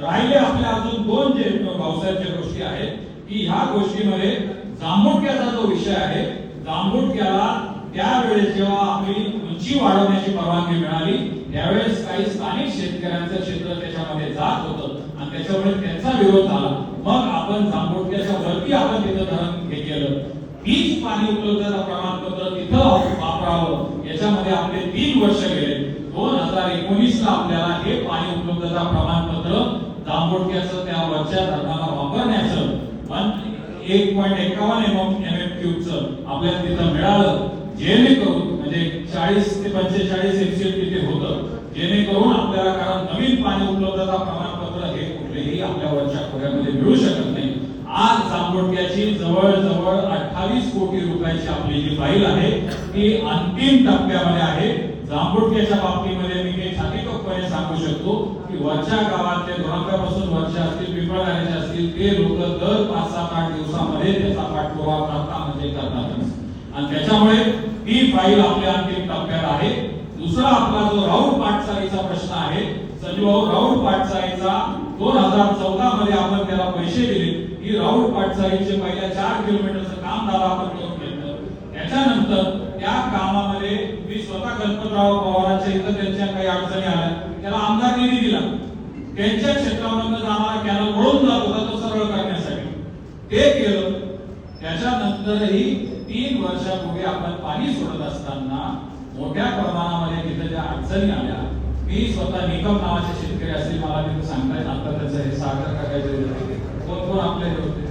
राहिले आपल्या अजून दोन जे भाऊसाहेबच्या गोष्टी आहेत की ह्या गोष्टीमध्ये जांभुटक्याचा जो विषय आहे, जांभुटक्याला त्यावेळेस जेव्हा आपली उंची वाढवण्याची परवानगी मिळाली त्यावेळेस काही स्थानिक शेतकऱ्यांचं क्षेत्र त्याच्यामध्ये जात होतं आणि त्याच्यामुळे त्यांचा विरोध झाला. मग आपण जांभुटक्याच्या वरती आपण तिथं धरण हे केलं. वीज पाणी उपलब्धता प्रमाणपत्र तिथं वापरावं याच्यामध्ये आपले 3 वर्ष गेले. 2019 ला आपल्याला हे पाणी उपलब्धता प्रमाणपत्र जांभुटक्याचं त्या वरच्या धरणाला वापरण्याचं 1.51 MMCUचं आपल्याला तिथं मिळालं, जेणेकरून म्हणजे 40 ते 45 MCM तिथे होतं, जेणेकरून आपल्याला कारण नवीन पाणी उपलब्धता प्रमाणपत्र हे कुठलेही आपल्या वरच्या खोऱ्यामध्ये मिळू शकत नाही. आज जांभुटक्याची जवळजवळ 28 कोटी रुपयाची आपली जी फाईल आहे ती अंतिम टप्प्यामध्ये आहे. जांभुटक्याच्या बाबतीमध्ये मी हे छातीटोपपणे सांगू शकतो की वरच्या गावातले धोरणापासून वरच्या असतील पिंपळगाण्याचे असतील ते लोक दर 5-7-8 दिवसामध्ये त्याचा पाठपुरावा करतात म्हणजे करतातच आणि त्याच्यामुळे ती फाईल आपल्या अंतिम टप्प्यात आहे. दुसरा आपला जो राऊंड पाटचालीचा प्रश्न आहे, संजू राऊंड पाटचालीचा 2014 मध्ये आपण त्याला पैसे दिले. ही राऊंड पाटचालीचे पहिल्या 4 किलोमीटरचं काम झालं आपण करून घेतलं. त्याच्यानंतर त्या कामामध्ये मी स्वतः गणपतराव पवारांच्या इथं त्यांच्या काही अडचणी आल्या, त्याला आमदार निधी दिला. त्यांच्या क्षेत्रामधून जाणारा कॅनल वळून जात होता तो सरळ करण्यासाठी ते केलं. त्याच्यानंतरही 3 वर्षापूर्वी आपण पाणी सोडत असताना मोठ्या प्रमाणामध्ये तिथे ज्या अडचणी आल्या, मी स्वतः निकम नावाचे शेतकरी असतील मला तिथे सांगतायत आता त्याचं हे साखर टाकायचे कोण आपले होते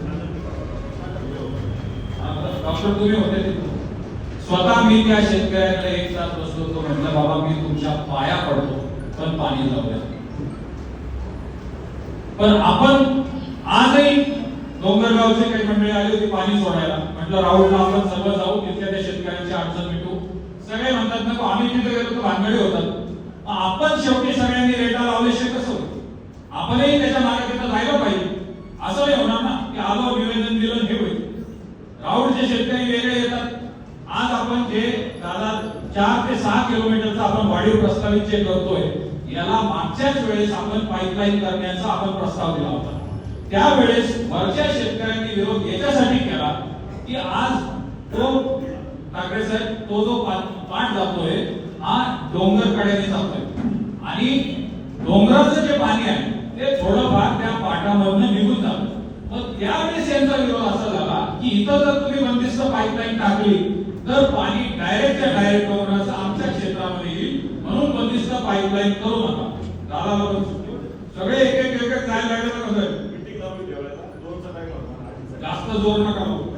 डॉक्टर तुम्ही होते तिथे. स्वतः मी त्या शेतकऱ्याकडे एक तास बसलो होतो, म्हटलं बाबा मी तुमच्या पाया पडतो पण पाणी जाऊ द्या. पण आपण आजही डोंगरगावचे काही मंडळी आली होती पाणी सोडायला, म्हटलं राऊंडला आपण सर्व जाऊ तिथल्या त्या शेतकऱ्यांची अडचण मिटू. सगळे म्हणतात नको आम्ही तिथे गेलो तर भानगडी होतात. आपण शेवटी सगळ्यांनी रेटा लावल्याशिवाय कसं होतं? आपणही त्याच्या मागे तिथं जायला पाहिजे. असं नाही होणार ना की आलो निवेदन दिलं हे होईल. राऊंडचे शेतकरी वेगळे येतात. आज आपण जे दादा 4 ते 6 किलोमीटरचा आपण वाढीव प्रस्तावित जे करतोय याला मागच्याच वेळेस आपण पाईपलाईन करण्याचा आपण प्रस्ताव दिला होता. त्यावेळेस वरच्या शेतकऱ्यांनी विरोध याच्यासाठी केला की आज तो ठाकरे साहेब तो जो पाट जातोय हा डोंगर कड्याने जातोय आणि डोंगराचं जे पाणी आहे ते थोडंफार त्या पाटामधून निघून जातं. मग त्यावेळेस यांचा विरोध असा झाला की इथं जर तुम्ही बंदिस्त पाईपलाईन टाकली तर पाणी डायरेक्टच्या डायरेक्ट डोंगराचं आमच्या क्षेत्रामध्ये येईल, म्हणून बंदिस्त पाईपलाईन करू नका. दादाला पण सगळे एक एक जायला लागले ना कसं मीटिंग लावून ठेवायला 2चा टाइम होता. जास्त जोर नका लावू.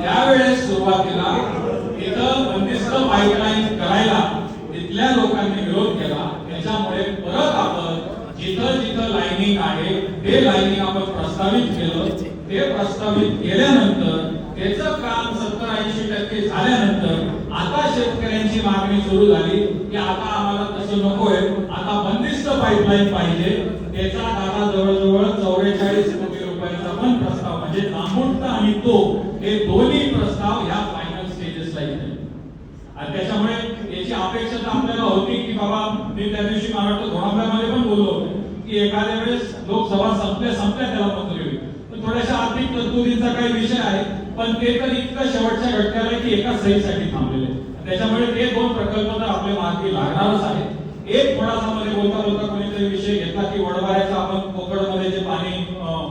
त्यावेळेस सुरुवातीला इथं बंदिस्त पाईपलाईन करायला तिथल्या लोकांनी विरोध केला. त्याच्यामुळे परत आपण जिथं जिथं लाईनिंग आहे ते लाईनिंग आपण प्रस्तावित केलं. ते प्रस्तावित केल्यानंतर त्याचं काम 70-80% झाल्यानंतर आता शेतकऱ्यांची मागणी सुरू झाली की आता आम्हाला तसं नकोय, आता बंदिस्त पाईपलाईन पाहिजे. त्याचा दादा जवळजवळ 44 कोटी रुपयाचा पण प्रस्ताव म्हणजे जांभुटका आणि तो हे दोन्ही प्रस्ताव ह्या फायनल स्टेजेसला येतील. आणि त्याच्यामुळे याची अपेक्षा तर आपल्याला होती की बाबा मी त्या दिवशी महाराष्ट्र धोरणामध्ये पण बोललो की एखाद्या वेळेस लोकसभा संपल्या त्याला मंजुरी होईल. पण थोड्याशा आर्थिक तरतुदींचा काही विषय आहे, पण ते तर इतकं शेवटच्या घटकाला की एका सहीसाठी थांबलेले. त्याच्यामुळे ते 2 प्रकल्प तर आपल्या मार्गी लागणारच आहे. एक थोडासा मध्ये बोलता बोलता कोणीतरी विषय घेतला की वडवाऱ्याचं आपण कोकणमध्ये जे पाणी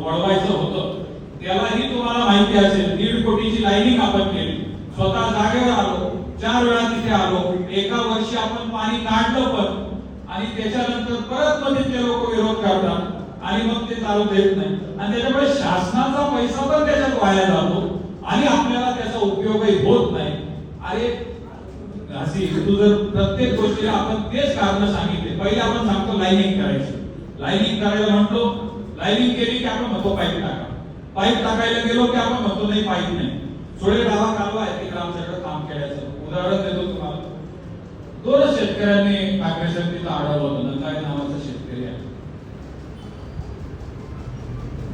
वळवायचं होतं त्यालाही तुम्हाला माहिती असेल 1.5 कोटीची लाईनिंग आपण केली. स्वतः जागेवर आलो, 4 वेळा तिथे आलो. एका वर्षी आपण पाणी काढलं पण आणि त्याच्यानंतर परत मध्ये ते लोक विरोध करतात आणि मग ते चालू देत नाही आणि त्याच्यामुळे शासनाचा पैसा पण त्याच्यात वाया जातो आणि आपल्याला त्याचा उपयोगही होत नाही. अरे अशी तू जर प्रत्येक गोष्टीला आपण तेच कारण सांगितले. पहिले आपण सांगतो लाईनिंग करायची, लाईनिंग करायला म्हणतो, लाईनिंग केली की आपण म्हणतो पाईप टाका. पाईप टाकायला गेलो की आपण म्हणतो नाही पाईप नाही. सोळे गावा कालवा आहे तिकडे आमच्याकडे काम केल्याचं उदाहरण देतो तुम्हाला. 2 शेतकऱ्यांनी ठाकरे साहेब तिथं अडवलं होतं. नंदाई नावाचा शेतकरी आहे.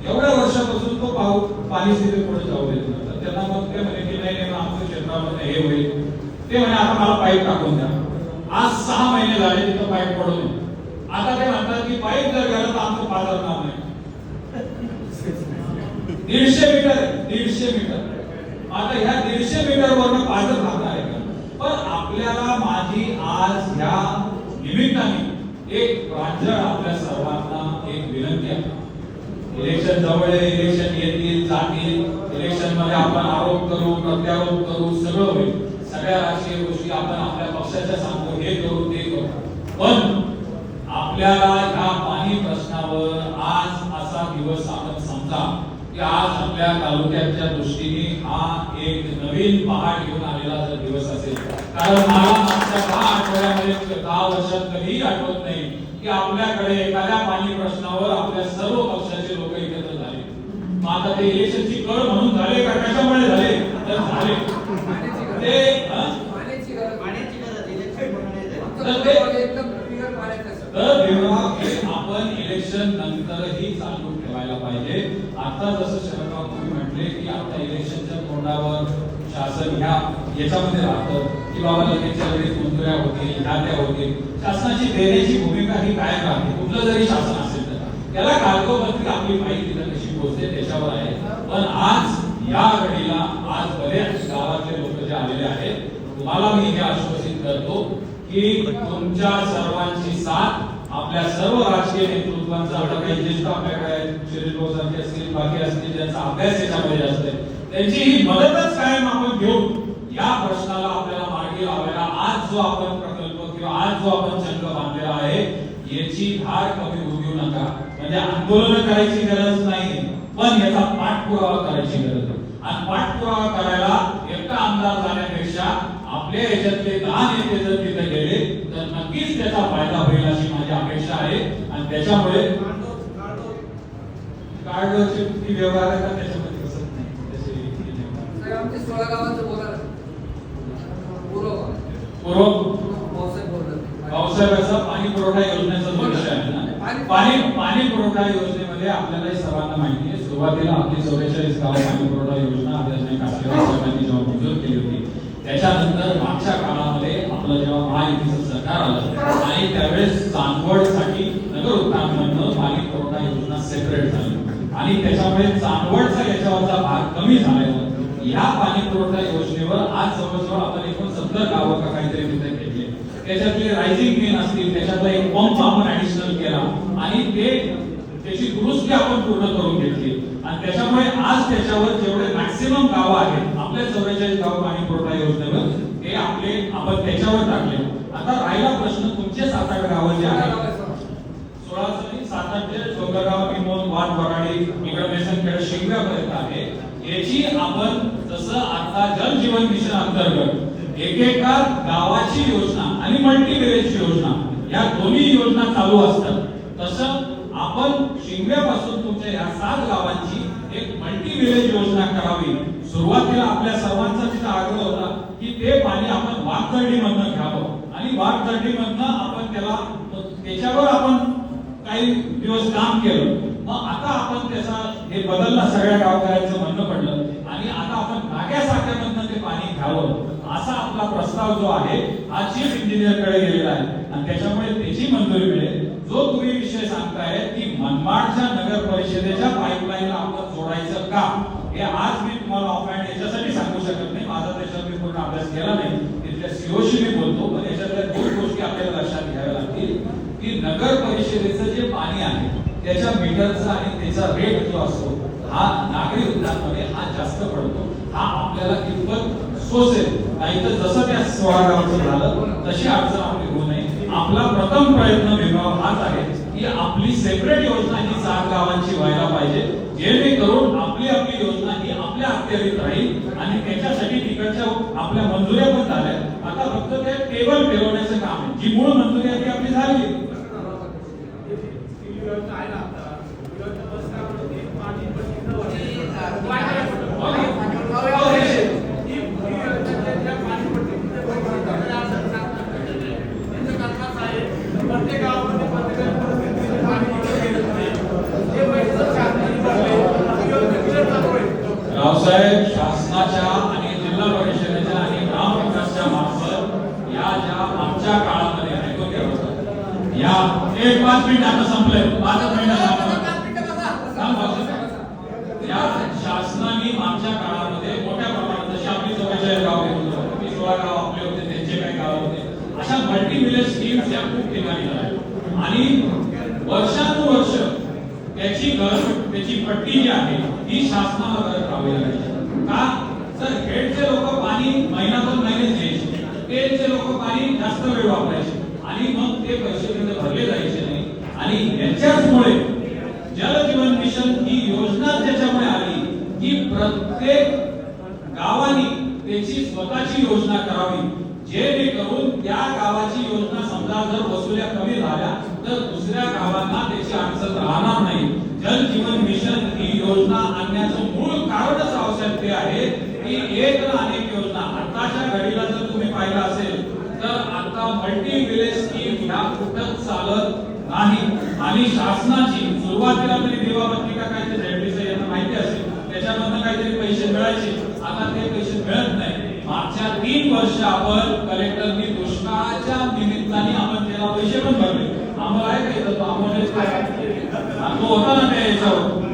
एवढ्या वर्षापासून तो पाणी तिथे पुढे जाऊ देत नव्हता. त्यांना मग ते म्हणे की नाही आमचं हे होईल. ते म्हणे आता मला पाईप टाकून द्या. आज 6 महिने झाले तिथं पाईप पडून आहे. आता ते म्हणतात की पाईप जर गेलं तर आमचं पाजरणार नाही. 150 मीटर आहे, 150 मीटर. आता ह्या 150 मीटर वरनं पाजर राहणार आहे का? पण आपल्याला माझी आज ह्या निमित्ताने एक प्रांजळ आपल्या सर्वांना एक विनंती आहे. इलेक्शन जवळ आहे, इलेक्शन येतील जातील, इलेक्शन मध्ये आपण आरोप करू प्रत्यारोप करू सगळं होईल. सगळ्या राजकीय गोष्टी आपण आपल्या पक्षाच्या सांगतो, हे करू ते करू. पण आपल्याला ह्या पाणी प्रश्नावर आज असा दिवस आपण समजा की आज आपल्या तालुक्याच्या दृष्टीने हा एक नवीन पहाट घेऊन आलेला जर दिवस असेल. कारण मला मागच्या 10 आठवड्यामध्ये 10 वर्षात कधीही आठवत नाही की आपल्याकडे एखाद्या पाणी प्रश्नावर आपल्या सर्व पक्षाचे लोक एकत्र झाले. मग आता ते इलेक्शनची कळ म्हणून झाले का कशामुळे झाले तर झाले ते आपण इलेक्शन नंतरही चालू ठेवायला पाहिजे. आता जसं शरदराव तुम्ही म्हटले की आता इलेक्शनच्या तोंडावर शासन याच्यामध्ये राहतं की बाबा लगेचच्या लगेच मंजुऱ्या होतील, त्या होतील. शासनाची देण्याची भूमिका ही काय राहते. कुठलं जरी शासन असेल तर त्याला कागदोपत्री आपली माहिती तिथं कशी पोहोचते त्याच्यावर आहे. पण आज या घडीला आज बरेच गावातले लोक जे आलेले आहेत तुम्हाला मी हे आश्वासित करतो की तुमच्या सर्वांची साथ आपल्या सर्व राजकीय नेतृत्वांचा आता काही ज्येष्ठ आपल्याकडे शिरीषभाऊसारखे असतील बाकी असतील ज्यांचा अभ्यास याच्यामध्ये असते त्यांची ही मदतच कायम आपण घेऊन या प्रश्नाला आपल्याला मार्गी लावायला आज जो आपण प्रकल्प किंवा आज जो आपण चंग बांधलेला आहे याची धार कमी होऊ देऊ नका. म्हणजे आंदोलन करायची गरज नाही पण याचा पाठपुरावा करायची गरज आहे. आणि पाठपुरावा करायला एकटा आमदार जाण्यापेक्षा आपल्या याच्यातले 10 नेते जर तिथे गेले तर नक्कीच त्याचा फायदा होईल अशी माझी अपेक्षा आहे. आणि त्याच्यामुळे कार्डवरची ती व्यवहार आहे का त्याच्यामध्ये दिसत नाही त्याचे आमचे 16 गावांचं बोला पावसाळ्याचा पाणी पुरवठा योजनेचा जो विषय आहे ना पाणी पुरवठा योजनेमध्ये आपल्याला सर्वांना माहिती आहे सुरुवातीला आपली 44 गाव पाणी पुरवठा योजना आपल्याला काशीराज साहेबांनी जेव्हा मंजूर केली होती त्याच्यानंतर मागच्या काळामध्ये आपलं जेव्हा महायुतीचं सरकार आलं आणि त्यावेळेस चांदवडसाठी नगर उत्थानामधनं पाणी पुरवठा योजना सेपरेट झाली आणि त्याच्यामुळे चांदवडचा याच्यावरचा भाग कमी झालेला. या पाणी पुरवठा योजनेवर आज जवळजवळ आपण 69 गावं का काहीतरी तिथे घेतले. त्याच्यातले रायझिंग मेन असतील त्याच्यातला एक पंप आपण ऍडिशनल केला आणि त्याची दुरुस्ती आपण पूर्ण करून घेतली आणि त्याच्यामुळे आज त्याच्यावर जेवढे मॅक्सिमम गावं आहेत आपल्या 44 गाव पाणी पुरवठा योजनेवर ते आपण त्याच्यावर टाकले. आता राहिला प्रश्न तुमचे 7-8 गावं जे आहेत 16 7-8 जोगरगाव निमोन वाद वराडी इकडे बेसनखेड शिंगव्यापर्यंत आहे. याची आपण जसं आता जल जीवन मिशन अंतर्गत एकेका गावाची योजना आणि मल्टी विलेजची योजना या दोन्ही योजना चालू असतात तसं आपण शिंगव्यापासून तुमच्या या 7 गावांची एक मल्टी विलेज योजना करावी. सुरुवातीला आपल्या सर्वांचा तिचा आग्रह होता की ते पाणी आपण वाघतर्डीमधनं घ्यावं आणि वाघतर्डीमधनं आपण त्याच्यावर आपण काही दिवस काम केलं. मग आता आपण त्याचा हे बदलला सगळ्या गावकऱ्यांचं म्हणणं पडलं आणि आता आपण नाग्या साठ्यामधनं ते पाणी घ्यावं असा आपला प्रस्ताव जो आहे हा चीफ इंजिनियर कडे गेलेला आहे आणि त्याच्यामुळे त्याची मंजुरी मिळेल. जो तुम्ही विषय सांगताय की मनमाडच्या नगर परिषदेच्या पाईपलाईनला आपण जोडायचं का हे आज मी तुम्हाला ऑफहँड याच्यासाठी सांगू शकत नाही. माझा त्याच्यावर मी पूर्ण अभ्यास केला नाही. तिथल्या सीओशी मी बोलतो पण याच्यातल्या 2 गोष्टी आपल्याला लक्षात घ्याव्या लागतील की नगर परिषदेचं जे पाणी आहे त्याच्या मीटरचा आणि त्याचा रेट जो असतो हा नागरी उद्यानामध्ये हा जास्त पडतो. हा आपल्याला कितपत सोसेल नाही तर जसं त्या 16 गावांचं झालं तशी अडचण आपली होऊ नये. आपला प्रथम प्रयत्न विभाग हाच आहे की आपली सेपरेट योजना ही 7 गावांची व्हायला पाहिजे जेणेकरून आपली योजना ही आपल्या अखत्यारीत राहील आणि त्याच्यासाठी तिकडच्या आपल्या मंजुऱ्या पण झाल्या. आता फक्त ते टेबल फिरवण्याचं काम आहे. जी मूळ मंजुरी आहे ती आपली झाली. रावसाहेब शासनाच्या आणि जिल्हा परिषदेच्या आणि ग्राम एक 5 मिनिट आता संपलंय 5 मिनिटात या शासनाने मागच्या काळामध्ये मोठ्या प्रमाणात जशी आपली 44 गाव होती 16 गाव आपले होते त्यांचे काही गाव होते अशा मल्टी विलेज स्कीम्स या खूप ठिकाणी झाल्या आणि वर्षानुवर्ष त्याची पट्टी जी आहे ही शासनाला करत राहावी लागायची का तर खेडचे लोक पाणी महिन्यातून महिनेच घ्यायचे खेडचे लोक पाणी जास्त वेळ वापरायचे आणि मग ते पैसे तिथे भरले जायचे नाही आणि याच्याचमुळे जल जीवन मिशन ही योजना त्याच्यामुळे आली की प्रत्येक गावाने त्याची स्वतःची योजना करावी जेणेकरून त्या गावाची योजना समजा जर वसुल्या कमी झाल्या तर दुसऱ्या गावांना त्याची अडचण राहणार नाही जल जीवन मिशन ही योजना आणण्याचं मूळ कारणच आवश्यक ते आहे की एक ना अनेक योजना आताच्या घडीला जर तुम्ही पाहिलं असेल तर आता मल्टी विलेज स्कीम ह्या कुठंच चालत नाही आणि शासनाची सुरुवातीला तरी देवाबत्ती का काय ते झेडपीचं यांना माहिती असेल त्याच्यामधनं काहीतरी पैसे मिळायचे आता ते पैसे मिळत नाही मागच्या 3 वर्ष आपण कलेक्टरनी दुष्काळाच्या निमित्ताने आपण त्याला पैसे पण भरले आम्हाला आहे का तो आम्हाला तो होता ना त्या याच्यावर